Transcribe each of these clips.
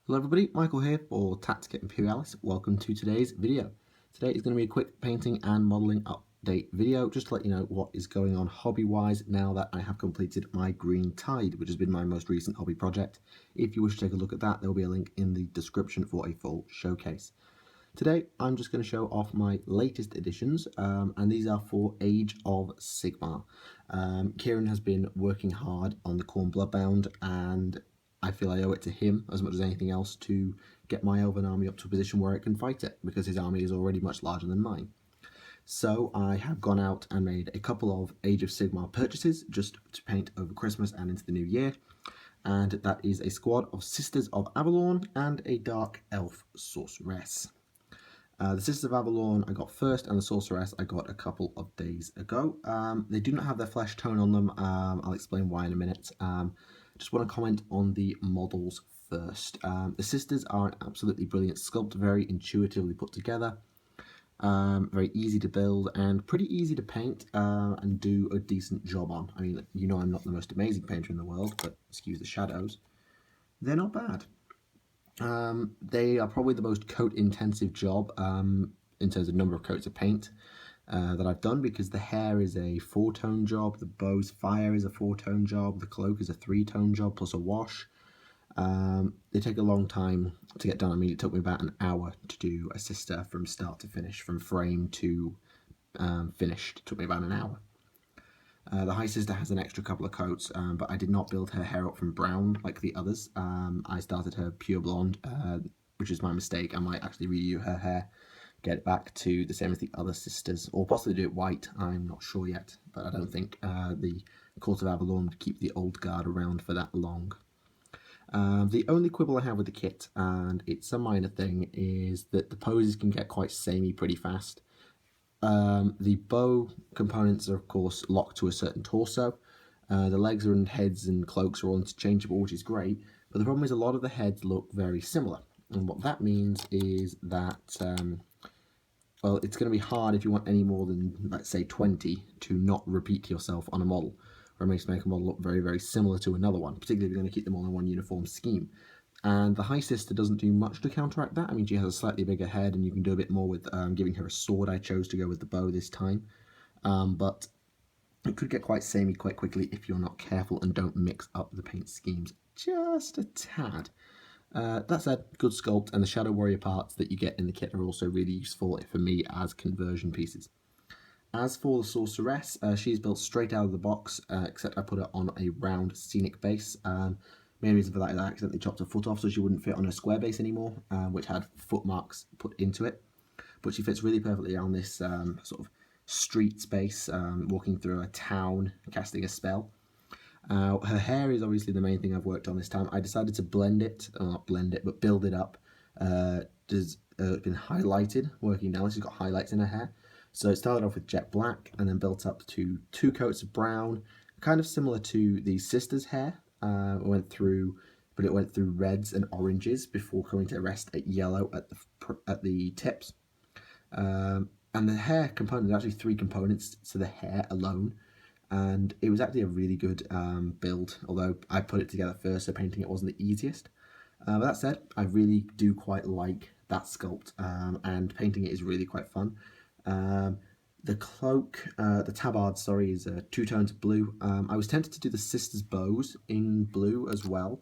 Hello everybody, Michael here for Tactica Imperialis. Welcome to today's video. Today is going to be a quick painting and modelling update video, just to let you know what is going on hobby-wise now that I have completed my Green Tide, which has been my most recent hobby project. If you wish to take a look at that, there will be a link in the description for a full showcase. Today, I'm just going to show off my latest editions, and these are for Age of Sigmar. Kieran has been working hard on the Khorne Bloodbound, and I feel I owe it to him as much as anything else to get my Elven army up to a position where it can fight it, because his army is already much larger than mine. So I have gone out and made a couple of Age of Sigmar purchases just to paint over Christmas and into the new year. And that is a squad of Sisters of Avalorn and a Dark Elf Sorceress. The Sisters of Avalorn I got first, and the Sorceress I got a couple of days ago. They do not have their flesh tone on them. I'll explain why in a minute. Just want to comment on the models first. The Sisters are an absolutely brilliant sculpt, very intuitively put together, very easy to build and pretty easy to paint and do a decent job on. I mean, you know I'm not the most amazing painter in the world, but excuse the shadows. They're not bad. They are probably the most coat intensive job in terms of number of coats of paint that I've done, because the hair is a 4-tone job, the bow's fire is a 4-tone job, the cloak is a 3-tone job plus a wash. They take a long time to get done. I mean, it took me about an hour to do a sister from start to finish, from frame to finished. It took me about an hour. The High Sister has an extra couple of coats, but I did not build her hair up from brown like the others. I started her pure blonde, which is my mistake. I might actually redo her hair, get it back to the same as the other sisters, or possibly do it white. I'm not sure yet, but I don't think the Court of Avalorn would keep the old guard around for that long. The only quibble I have with the kit, and it's a minor thing, is that the poses can get quite samey pretty fast. The bow components are of course locked to a certain torso. The legs and heads and cloaks are all interchangeable, which is great, but the problem is a lot of the heads look very similar, and what that means is that well, it's going to be hard if you want any more than, let's say, 20 to not repeat yourself on a model, or it makes make a model look very, very similar to another one, particularly if you're going to keep them all in one uniform scheme. And the High Sister doesn't do much to counteract that. I mean, she has a slightly bigger head, and you can do a bit more with giving her a sword. I chose to go with the bow this time. But it could get quite samey quite quickly if you're not careful and don't mix up the paint schemes just a tad. That said, good sculpt, and the Shadow Warrior parts that you get in the kit are also really useful for me as conversion pieces. As for the Sorceress, she's built straight out of the box, except I put her on a round scenic base. Main reason for that is I accidentally chopped her foot off, so she wouldn't fit on a square base anymore, which had foot marks put into it. But she fits really perfectly on this sort of street space, walking through a town, casting a spell. Her hair is obviously the main thing I've worked on this time. I decided to blend it, or not blend it, but build it up. It's been highlighted, working down. She's got highlights in her hair. So it started off with jet black, and then built up to 2 coats of brown, kind of similar to the Sister's hair. It went through reds and oranges before coming to rest at yellow at the tips. And the hair component, there's actually 3 components to the hair alone, and it was actually a really good build, although I put it together first, so painting it wasn't the easiest. But that said, I really do quite like that sculpt, and painting it is really quite fun. The cloak, the tabard, sorry, is 2 tones of blue. I was tempted to do the Sisters' bows in blue as well,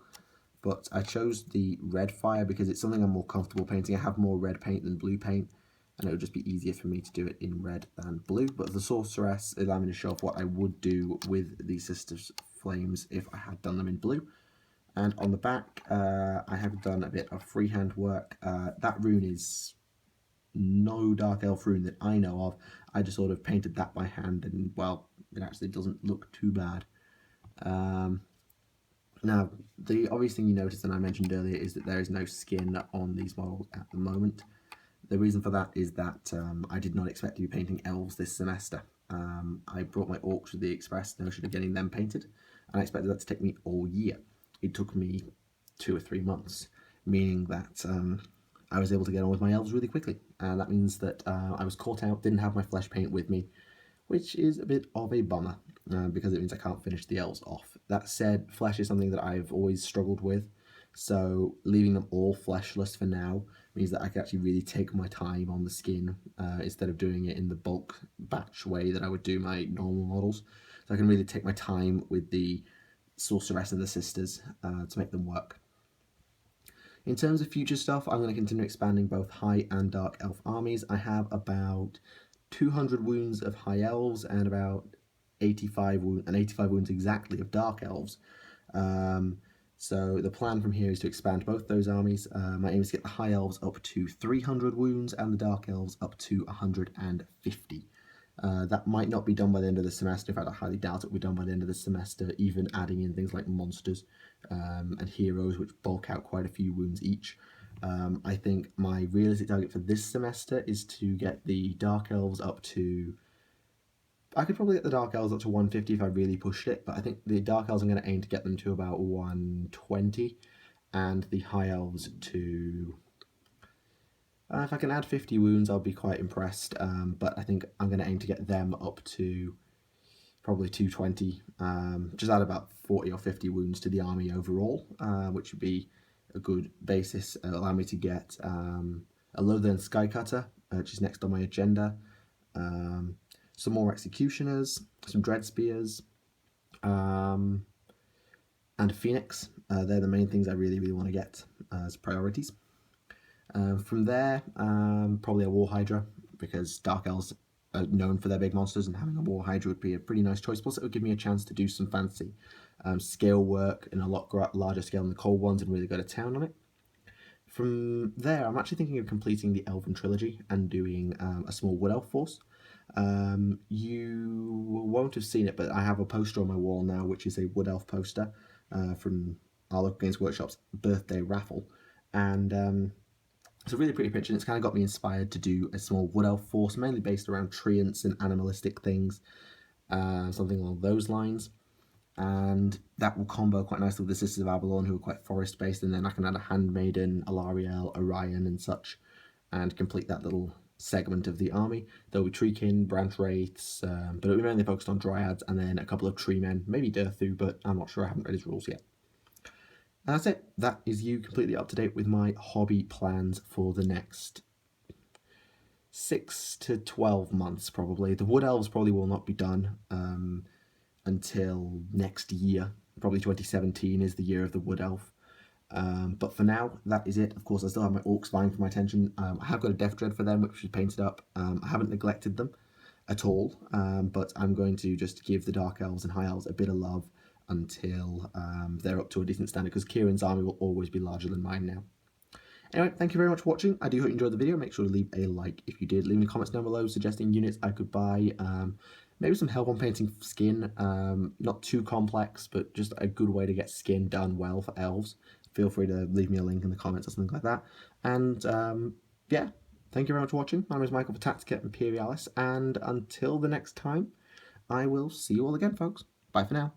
but I chose the red fire because it's something I'm more comfortable painting. I have more red paint than blue paint, and it would just be easier for me to do it in red than blue. But the Sorceress allowed me to show off what I would do with the Sisters' flames if I had done them in blue. And on the back, I have done a bit of freehand work. That rune is no Dark Elf rune that I know of. I just sort of painted that by hand, and well, it actually doesn't look too bad. Now, the obvious thing you noticed, and I mentioned earlier, is that there is no skin on these models at the moment. The reason for that is that I did not expect to be painting elves this semester. I brought my orcs with the express notion of getting them painted, and I expected that to take me all year. It took me 2 or 3 months, meaning that I was able to get on with my elves really quickly. That means that I was caught out, didn't have my flesh paint with me, which is a bit of a bummer, because it means I can't finish the elves off. That said, flesh is something that I've always struggled with. So leaving them all fleshless for now means that I can actually really take my time on the skin instead of doing it in the bulk batch way that I would do my normal models. So I can really take my time with the sorceress and the sisters to make them work. In terms of future stuff, I'm going to continue expanding both high and dark elf armies. I have about 200 wounds of high elves and about 85 wounds exactly of dark elves. So the plan from here is to expand both those armies. My aim is to get the high elves up to 300 wounds and the dark elves up to 150. That might not be done by the end of the semester. In fact, I highly doubt it will be done by the end of the semester, even adding in things like monsters and heroes, which bulk out quite a few wounds each. I think my realistic target for this semester is to get the Dark Elves up to... I could probably get the Dark Elves up to 150 if I really pushed it, but I think the Dark Elves I'm going to aim to get them to about 120, and the High Elves to... if I can add 50 wounds, I'll be quite impressed, but I think I'm going to aim to get them up to probably 220, just add about 40 or 50 wounds to the army overall, which would be a good basis. Allow me to get a Lothern Skycutter, which is next on my agenda, some more Executioners, some Dread Spears, and a Phoenix. They're the main things I really want to get as priorities. From there, probably a War Hydra, because Dark Elves are known for their big monsters, and having a War Hydra would be a pretty nice choice. Plus, it would give me a chance to do some fancy scale work in a lot larger scale than the cold ones and really go to town on it. From there, I'm actually thinking of completing the Elven Trilogy and doing a small Wood Elf force. You won't have seen it, but I have a poster on my wall now, which is a Wood Elf poster from our local Games Workshop's birthday raffle. And it's a really pretty picture, and it's kind of got me inspired to do a small Wood Elf force, mainly based around treants and animalistic things, something along those lines. And that will combo quite nicely with the Sisters of Avalon, who are quite forest-based, and then I can add a Handmaiden, Alariel, Orion, and such, and complete that little segment of the army. There'll be Treekin, Branch Wraiths, but it'll be mainly focused on Dryads, and then a couple of Tree Men, maybe Durthu, but I'm not sure, I haven't read his rules yet. And that's it. That is you completely up to date with my hobby plans for the next 6 to 12 months, probably. The Wood Elves probably will not be done until next year. Probably 2017 is the year of the Wood Elf. But for now, that is it. Of course, I still have my Orcs vying for my attention. I have got a Death Dread for them, which is painted up. I haven't neglected them at all, but I'm going to just give the Dark Elves and High Elves a bit of love until they're up to a decent standard, because Kieran's army will always be larger than mine now. Anyway, thank you very much for watching. I do hope you enjoyed the video. Make sure to leave a like if you did. Leave me comments down below suggesting units I could buy. Maybe some help on painting skin. Not too complex, but just a good way to get skin done well for elves. Feel free to leave me a link in the comments or something like that. And yeah, thank you very much for watching. My name is Michael for Tactica Imperialis, and until the next time, I will see you all again, folks. Bye for now.